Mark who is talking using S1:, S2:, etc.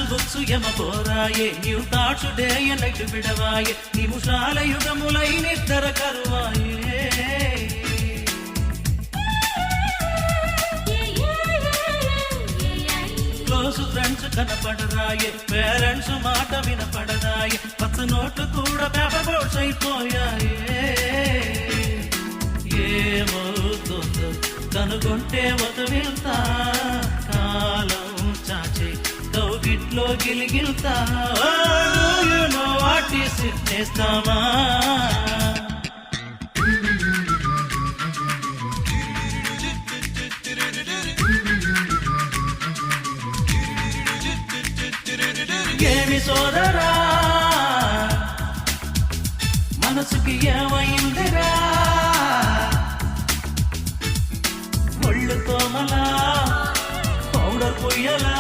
S1: books ఎమపోరాయే నీవు thoughts day night బిడవాయే నిముషాల యుగములై నిద్ర కరువాయే close friends కనపడరాయే parents మాట వినపడదాయే పచ్చ నోట్లు కూడా పేపర్ బోర్డ్స్ అయిపోయాయే ఏమవుతుందో కనుగొంటే ఒక వెళ్తా కాలం చాచే కౌగిట్లో గిలిగిల్తా వాటి సిద్ధేస్తామా ఏమి సోదరా మనసుకి ఏమైందిరా ఒళ్ళు తోమలా పౌడర్ పొయ్యలా